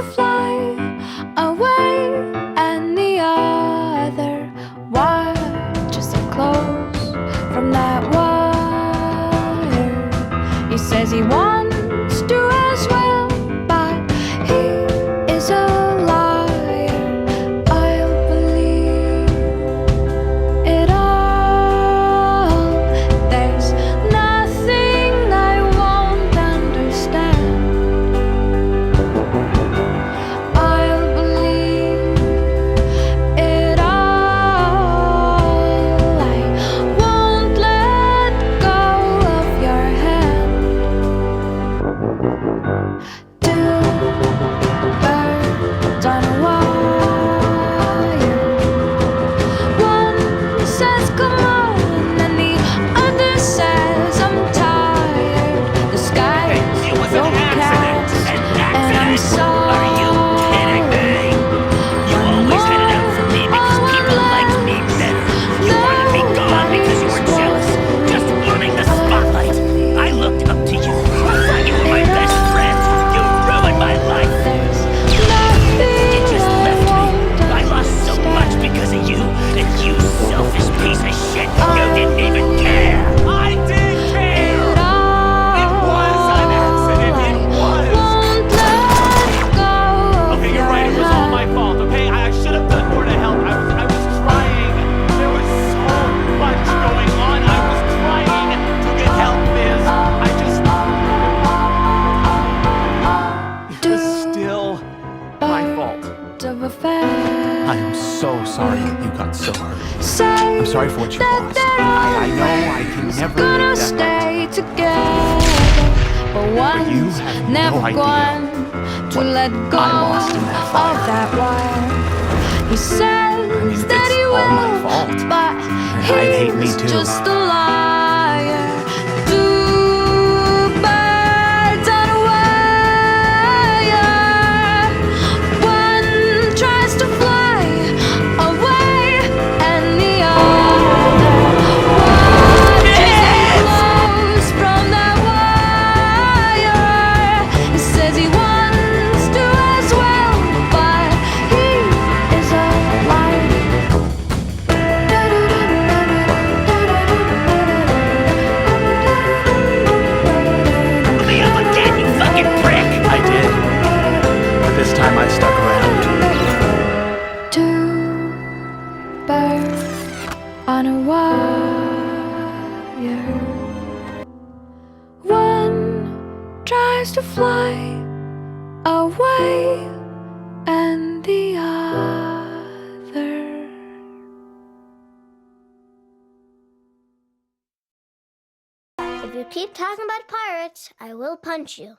to fly away, and the other watches it close from that wire. He says he wants to as well, but he is a liar. I'll believe it all. There's nothing I won't understand. I'll believe it all. I won't let go of your hand. Two birds on a wire. One says come on, and the other says I'm tired. The sky is It was an accident! overcast, An and I'm accident! sorry. Are you kidding me? You always had it out for me because people liked me better. You wanted me gone because you were jealous, just wanting the spotlight. I looked up to you. I thought you were my best friend. You ruined my life. You just left me. I lost so much because of you, and you selfish piece of shit. You didn't even care. I did care. It was an accident. It was. Okay, you're right. It was all my fault. Okay, I should have done more to help. I was trying. There was so much going on. I was trying to get help, Liz. It was still my fault. I am so sorry that you got so hurt. I'm sorry for what you lost. I know I can never gonna make that stay right. together, but one's you have no never idea going to what let go I lost in that of fire. that wire. He says it's that he all my will, fault. but I'd hate me he's too. just a liar. Two birds on a wire. One tries to fly away, and the other watches it close from that wire. He says he wants to as well, but he is a liar. Put me up again, you fucking prick! I did, but this time I stuck around. Two birds on a wire. One tries to fly away, and the other. If you keep talking about pirates, I will punch you.